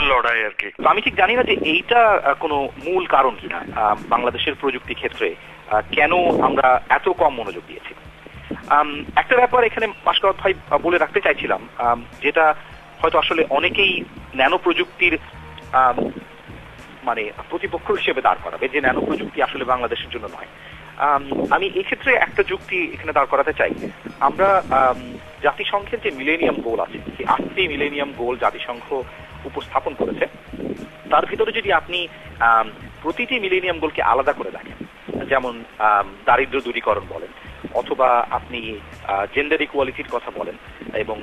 চিরন্তন লড়াই আর কি। আমি ঠিক জানি না যে এইটা কোনো মূল কারণ কিনা বাংলাদেশের প্রযুক্তি ক্ষেত্রে কেন আমরা এত কম মনোযোগ দিয়েছি। একটা ব্যাপার এখানে মাসকাওয়াত ভাই বলে রাখতে চাইছিলাম, যেটা হয়তো আসলে অনেকেই ন্যানো প্রযুক্তির মানে প্রতিপক্ষ হিসেবে দাঁড় করাবে যে ন্যানো প্রযুক্তি আসলে বাংলাদেশের জন্য নয়। আমি এই ক্ষেত্রে একটা যুক্তি এখানে দাঁড় করাতে চাই। আমরা জাতিসংঘের যে মিলেনিয়াম গোল আছে, যে 8টি মিলেনিয়াম গোল জাতিসংঘ উপস্থাপন করেছে, তার ভিতরে যদি আপনি প্রতিটি মিলেনিয়াম গোলকে আলাদা করে দেখেন, যেমন দারিদ্র দূরীকরণ বলেন, অথবা আপনি জেন্ডার ইকুয়ালিটির কথা বলেন, এবং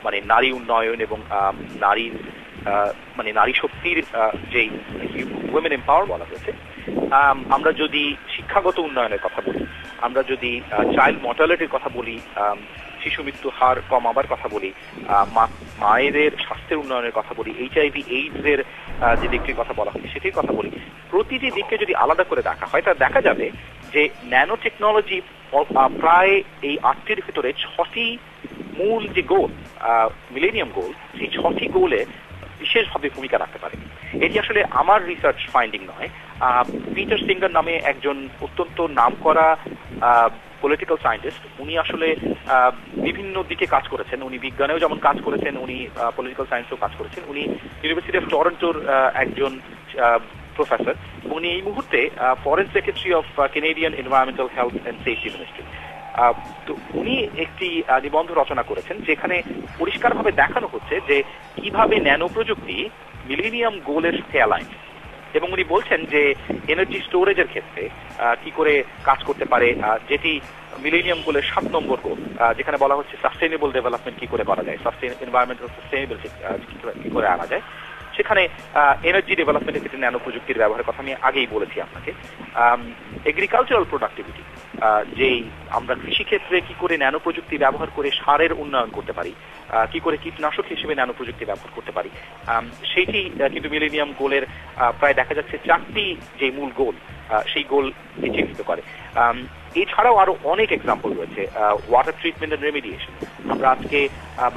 মানে নারী উন্নয়ন এবং নারীর মানে নারী শক্তির যেই উইমেন এম্পাওয়ার বলা হয়েছে, আমরা যদি শিক্ষাগত উন্নয়নের কথা বলি, আমরা যদি চাইল্ড মর্টালিটির কথা বলি, শিশু মৃত্যু হার কমাবার কথা বলি, মায়েদের স্বাস্থ্যের উন্নয়নের কথা বলি, HIV AIDS এর যে দিকটির কথা বলা হচ্ছে সেটির কথা বলি, প্রতিটি দিককে যদি আলাদা করে দেখা হয় তা দেখা যাবে যে ন্যানো টেকনোলজি প্রায় এই 8টির ভিতরে 6টি মূল যে গোল, মিলেনিয়াম গোল, সেই 6টি গোলে বিশেষভাবে ভূমিকা রাখতে পারে। এটি আসলে আমার রিসার্চ ফাইন্ডিং নয়। পিটার সিঙ্গার নামে একজন অত্যন্ত নামকরা পলিটিক্যাল সায়েন্টিস্ট, উনি আসলে বিভিন্ন দিকে কাজ করেছেন। উনি বিজ্ঞানেও যেমন কাজ করেছেন, উনি পলিটিক্যাল সায়েন্সেও কাজ করেছেন। উনি ইউনিভার্সিটি অফ টরন্টোর একজন প্রফেসর। উনি এই মুহূর্তে foreign secretary of Canadian environmental health and safety ministry. তো উনি একটি নিবন্ধ রচনা করেছেন যেখানে পরিষ্কারভাবে দেখানো হচ্ছে যে কিভাবে ন্যানো প্রযুক্তি মিলেনিয়াম গোলের সাথে অ্যালাইন, এবং উনি বলছেন যে এনার্জি স্টোরেজের ক্ষেত্রে কি করে কাজ করতে পারে, যেটি মিলেনিয়াম গোলের 7 নম্বর গোল, যেখানে বলা হচ্ছে সাস্টেইনেবল ডেভেলপমেন্ট কি করে করা যায়, এনভায়রনমেন্টাল সাস্টেইনেবিলিটি কি করে আনা যায়, সেখানে এনার্জি ডেভেলপমেন্টের ক্ষেত্রে ন্যানো প্রযুক্তির ব্যবহারের কথা আমি আগেই বলেছি আপনাকে। এগ্রিকালচারাল প্রোডাক্টিভিটি, যেই আমরা কৃষিক্ষেত্রে কি করে ন্যানো প্রযুক্তি ব্যবহার করে সারের উন্নয়ন করতে পারি, কি করে কীটনাশক হিসেবে ন্যানো প্রযুক্তি ব্যবহার করতে পারি, সেইটি কিন্তু মিলেনিয়াম গোলের প্রায় দেখা যাচ্ছে 4টি যে মূল গোল, সেই গোল চিহ্নিত করে। এছাড়াও আরো অনেক এক্সাম্পল রয়েছে। ওয়াটার ট্রিটমেন্ট এন্ড রেমিডিয়েশন, আমরা আজকে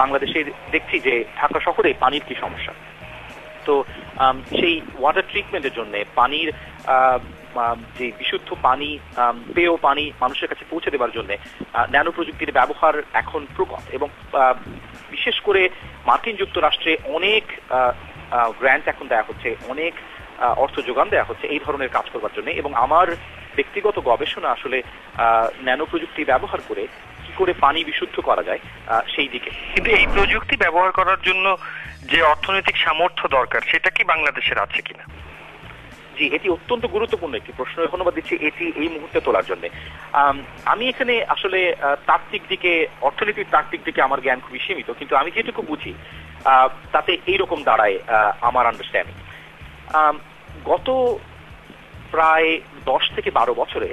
বাংলাদেশে দেখছি যে ঢাকা শহরে পানির কি সমস্যা। তো সেই ওয়াটার ট্রিটমেন্টের জন্য পানির যে বিশুদ্ধ পানি, পেয় পানি মানুষের কাছে পৌঁছে দেওয়ার জন্য ন্যানো প্রযুক্তির ব্যবহার এখন প্রকট, এবং বিশেষ করে মার্কিন যুক্তরাষ্ট্রে অনেক গ্র্যান্ট এখন দেওয়া হচ্ছে, অনেক অর্থ যোগান দেওয়া হচ্ছে এই ধরনের কাজ করবার জন্য। এবং আমার ব্যক্তিগত গবেষণা আসলে ন্যানো প্রযুক্তি ব্যবহার করে কি করে পানি বিশুদ্ধ করা যায় সেই দিকে। কিন্তু এই প্রযুক্তি ব্যবহার করার জন্য যে অর্থনৈতিক সামর্থ্য দরকার, সেটা কি বাংলাদেশের আছে কিনা? জি, এটি অত্যন্ত গুরুত্বপূর্ণ একটি প্রশ্ন। ধন্যবাদ দিচ্ছি এটি এই মুহূর্তে তোলার জন্য। আমি এখানে আসলে তাত্ত্বিক দিকে, অর্থনীতির তাত্ত্বিক দিকে আমার জ্ঞান খুবই সীমিত, কিন্তু আমি যেটুকু বুঝি তাতে এইরকম দাঁড়ায় আমার আন্ডারস্ট্যান্ডিং। গত প্রায় 10 থেকে 12 বছরে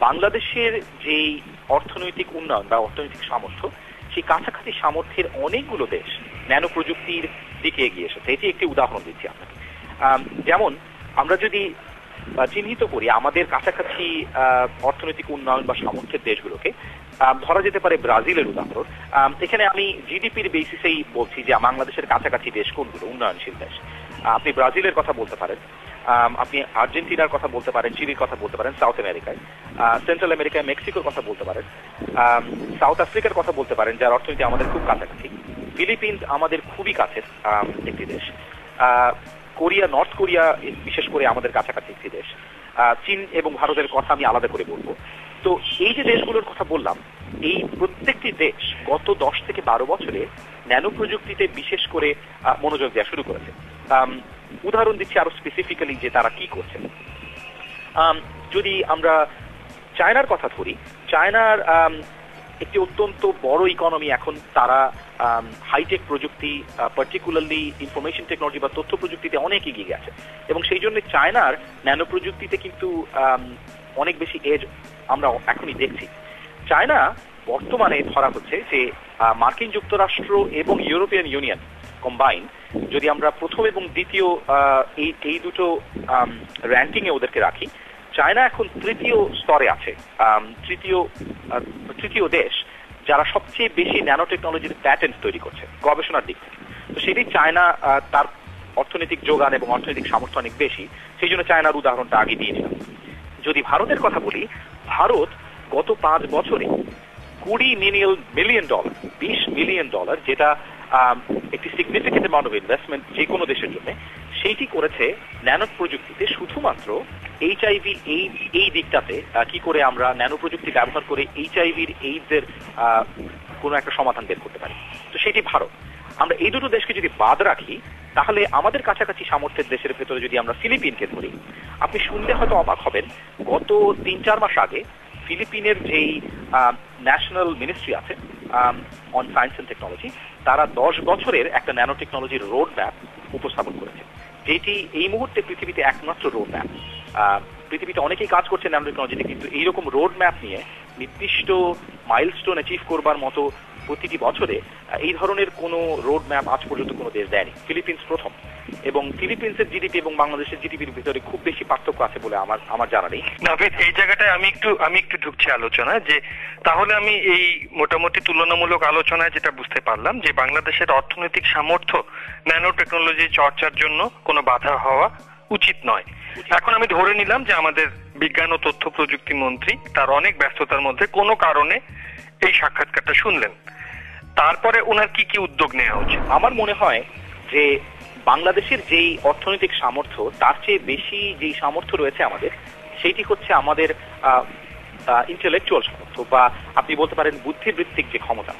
বাংলাদেশের যেই অর্থনৈতিক উন্নয়ন বা অর্থনৈতিক সামর্থ্য, সেই কাছাকাছি সামর্থ্যের অনেকগুলো দেশ ন্যানো প্রযুক্তির দিকে এগিয়ে এসেছে। এটি একটি উদাহরণ দিচ্ছি আপনাকে। যেমন আমরা যদি চিহ্নিত করি আমাদের কাছাকাছি অর্থনৈতিক উন্নয়ন বা সামর্থ্যের দেশগুলোকে, ধরা যেতে পারে ব্রাজিলের উদাহরণ। এখানে আমি জিডিপির বেসিসেই বলছি যে বাংলাদেশের কাছাকাছি দেশ কোনগুলো উন্নয়নশীল দেশ। আপনি ব্রাজিলের কথা বলতে পারেন, আপনি আর্জেন্টিনার কথা বলতে পারেন, চিলির কথা বলতে পারেন, সাউথ আমেরিকায়, সেন্ট্রাল আমেরিকায় মেক্সিকোর কথা বলতে পারেন, সাউথ আফ্রিকার কথা বলতে পারেন যার অর্থনীতি আমাদের খুব কাছাকাছি, ফিলিপিন্স আমাদের খুবই কাছের একটি দেশ, কোরিয়া, নর্থ কোরিয়া বিশেষ করে আমাদের কাছাকাছি একটি দেশ, চীন এবং ভারতের কথা আমি আলাদা করে বলবো। তো এই যে দেশগুলোর কথা বললাম, এই প্রত্যেকটি দেশ গত 10 থেকে 12 বছরে ন্যানো প্রযুক্তিতে বিশেষ করে মনোযোগ দেওয়া শুরু করেছে। উদাহরণ দিচ্ছি আরো স্পেসিফিক্যালি যে তারা কি করছে। যদি আমরা চায়নার কথা ধরি, চায়নার একটি অত্যন্ত বড় ইকোনমি এখন। তারা হাইটেক প্রযুক্তি, পার্টিকুলারলি ইনফরমেশন টেকনোলজি বা তথ্য প্রযুক্তিতে অনেক এগিয়ে গেছে, এবং সেই জন্য চায়নার ন্যানো প্রযুক্তিতে কিন্তু অনেক বেশি এজ আমরা এখনই দেখছি। চায়না বর্তমানে ধরা হচ্ছে যে মার্কিন যুক্তরাষ্ট্র এবং ইউরোপিয়ান ইউনিয়ন কম্বাইন, যদি আমরা প্রথম এবং দ্বিতীয় এই দুটো র্যাঙ্কিং এ ওদেরকে রাখি, চায়না এখন তৃতীয় স্তরে আছে, তৃতীয় দেশ যারা সবচেয়ে বেশি ন্যানো টেকনোলজির প্যাটেন্ট তৈরি করছে গবেষণার দিক থেকে। তো সেটি চায়না তার অর্থনৈতিক যোগান এবং অর্থনৈতিক সামর্থ্য অনেক বেশি, সেই জন্য চায়নার উদাহরণটা আগে দিয়ে নিলাম। যদি ভারতের কথা বলি, ভারত গত 5 বছরে $20 মিলিয়ন, $20 মিলিয়ন, যেটা একটি সিগনিফিকেন্ট অ্যামাউন্ট অফ ইনভেস্টমেন্ট যে কোনো দেশের জন্য, সেইটি করেছে ন্যানো প্রযুক্তিতে, শুধুমাত্র HIV এইডস এই দিকটাতে কি করে আমরা ন্যানো প্রযুক্তি ব্যবহার করে HIV এইডস এর কোনো একটা সমাধান বের করতে পারি। তো সেটি ভারত। আমরা এই দুটো দেশকে যদি বাদ রাখি, তাহলে আমাদের কাছাকাছি সামর্থ্যের দেশের ভেতরে যদি আমরা ফিলিপিনকে ধরি, আপনি শুনলে হয়তো অবাক হবেন, গত 3-4 মাস আগে ফিলিপিনের যেই ন্যাশনাল মিনিস্ট্রি আছে অন সায়েন্স অ্যান্ড টেকনোলজি, তারা 10 বছরের একটা ন্যানো টেকনোলজির রোড ম্যাপ উপস্থাপন করেছে, যেটি এই মুহূর্তে পৃথিবীতে একমাত্র রোড ম্যাপ। পৃথিবীতে অনেকেই কাজ করছে ন্যানো টেকনোলজিতে, কিন্তু এইরকম রোড ম্যাপ নিয়ে নির্দিষ্ট মাইলস্টোন অ্যাচিভ করবার মতো প্রতিটি বছরে এই ধরনের কোনো রোড ম্যাপ আজ পর্যন্ত কোনো দেশ দেয়নি। ফিলিপিন্স প্রথম, এবং ফিলিপিন্সের জিডিপি এবং বাংলাদেশের জিডিপির ভিতরে খুব বেশি পার্থক্য আছে বলে আমার জানা নেই। নাভিদ, এই জায়গাটায় আমি একটু ঢুকছি আলোচনায়, যে তাহলে আমি এই মোটামুটি তুলনামূলক আলোচনায় যেটা বুঝতে পারলাম, যে বাংলাদেশের অর্থনৈতিক সামর্থ্য ন্যানো টেকনোলজি চর্চার জন্য কোনো বাধা হওয়া উচিত নয়। এখন আমি ধরে নিলাম যে আমাদের বিজ্ঞান ও তথ্য প্রযুক্তি মন্ত্রী তার অনেক ব্যস্ততার মধ্যে কোনো কারণে এই সাক্ষাৎকারটা শুনলেন, তারপরে ওনার কি কি উদ্যোগ নেওয়া উচিত? আমার মনে হয় যে বাংলাদেশের যেই অর্থনৈতিক সামর্থ্য, তার চেয়ে বেশি যেই সামর্থ্য রয়েছে আমাদের, সেইটি হচ্ছে আমাদের ইন্টেলেকচুয়াল সামর্থ্য, বা আপনি বলতে পারেন বুদ্ধিবৃত্তিক যে ক্ষমতা।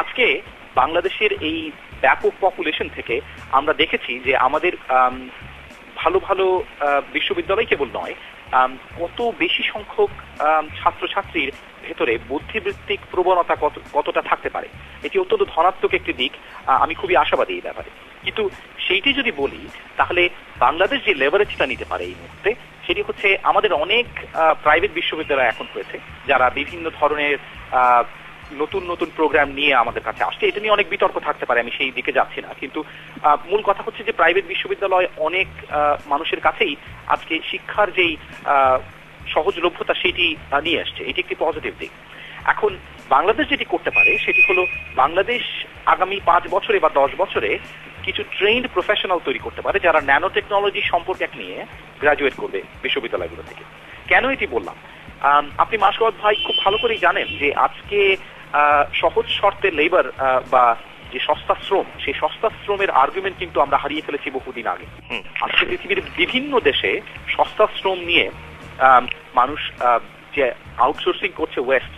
আজকে বাংলাদেশের এই ব্যাপক পপুলেশন থেকে আমরা দেখেছি যে আমাদের ভালো ভালো বিশ্ববিদ্যালয় কেবল নয়, কত বেশি সংখ্যক ছাত্রছাত্রীর ভেতরে বুদ্ধিবৃত্তিক প্রবণতা কতটা থাকতে পারে, এটি অত্যন্ত ধনাত্মক একটি দিক। আমি খুবই আশাবাদী এই ব্যাপারে। কিন্তু সেইটি যদি বলি, তাহলে বাংলাদেশ যে লেভারেজটা নিতে পারে এই মুহূর্তে, সেটি হচ্ছে আমাদের অনেক প্রাইভেট বিশ্ববিদ্যালয় এখন রয়েছে, যারা বিভিন্ন ধরনের নতুন নতুন প্রোগ্রাম নিয়ে আমাদের কাছে আসছে। এটা নিয়ে অনেক বিতর্ক থাকতে পারে, আমি সেই দিকে যাচ্ছি না, কিন্তু মূল কথা হচ্ছে যে প্রাইভেট বিশ্ববিদ্যালয় অনেক মানুষের কাছেই আজকে শিক্ষার যেই সহজলভ্যতা সেটি নিয়ে আসছে, এটি একটি পজিটিভ দিক। এখন বাংলাদেশ যেটি করতে পারে সেটি হলো, বাংলাদেশ আগামী 5 বছরে বা 10 বছরে কিছু ট্রেইনড প্রফেশনাল তৈরি করতে পারে, যারা ন্যানো টেকনোলজি সম্পর্কে নিয়ে গ্রাজুয়েট করবে বিশ্ববিদ্যালয়গুলো থেকে। কেন এটি বললাম? আপনি মাসুদ ভাই খুব ভালো করেই জানেন যে আজকে সহজ শর্তে লেবার বা যে সস্তা শ্রম, সেই সস্তা শ্রমের আর্গুমেন্ট কিন্তু আমরা হারিয়ে ফেলেছি বহুদিন আগে। আজকে পৃথিবীর বিভিন্ন দেশে সস্তা শ্রম নিয়ে মানুষ যে আউটসোর্সিং করছে ওয়েস্ট,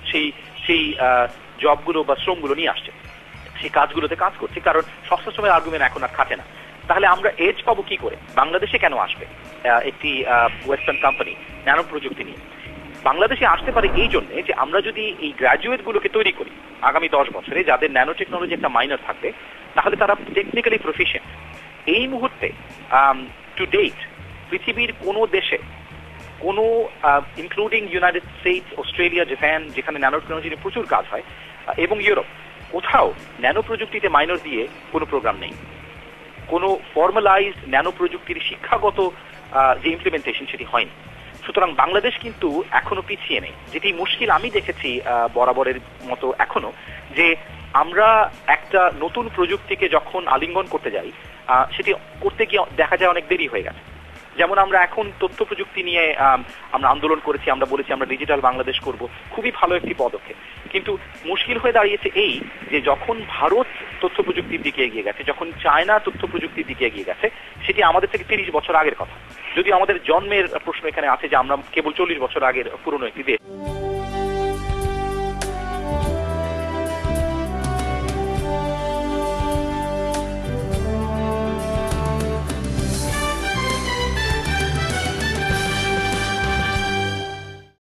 সেই জবগুলো বা শ্রমগুলো নিয়ে আসছে, সেই কাজগুলোতে কাজ করছে, কারণ সস্তা শ্রমের আর্গুমেন্ট এখন আর খাটে না। তাহলে আমরা এজ পাবো কি করে? বাংলাদেশে কেন আসবে একটি ওয়েস্টার্ন কোম্পানি ন্যানো প্রযুক্তি নিয়ে? বাংলাদেশে আসতে পারে এই জন্য যে আমরা যদি এই গ্রাজুয়েট গুলোকে তৈরি করি আগামী 10 বছরে, যাদের ন্যানো টেকনোলজি একটা মাইনর থাকবে, তাহলে তারা টেকনিক্যালি প্রফিশিয়েন্ট। এই মুহূর্তে টু ডেট পৃথিবীর কোনো দেশে, কোনো including United states, Australia, Japan, যেখানে ন্যানো টেকনোলজি নিয়ে প্রচুর কাজ হয়, এবং ইউরোপ, কোথাও ন্যানো প্রযুক্তিতে মাইনর দিয়ে কোনো প্রোগ্রাম নেই। কোনো ফর্মালাইজড ন্যানো প্রযুক্তির শিক্ষাগত যে ইমপ্লিমেন্টেশন সেটি হয়নি। সুতরাং বাংলাদেশ কিন্তু এখনো পিছিয়ে নেই, যেটি মুশকিল আমি দেখেছি বরাবরের মতো এখনো, যে আমরা একটা নতুন প্রযুক্তিকে যখন আলিঙ্গন করতে যাই, সেটি করতে গিয়ে দেখা যায় অনেক দেরি হয়ে গেছে। যেমন আমরা এখন তথ্য প্রযুক্তি নিয়ে আমরা আন্দোলন করেছি, আমরা বলেছি আমরা ডিজিটাল বাংলাদেশ করব, খুবই ভালো একটি পদক্ষেপ। কিন্তু মুশকিল হয়ে দাঁড়িয়েছে এই যে যখন ভারত তথ্য প্রযুক্তির দিকে এগিয়ে গেছে, যখন চায়না তথ্য প্রযুক্তির দিকে এগিয়ে গেছে, সেটি আমাদের থেকে 30 বছর আগের কথা। যদিও আমাদের জন্মের প্রশ্ন এখানে আছে যে আমরা কেবল 40 বছর আগের পুরনো একটি দেশ।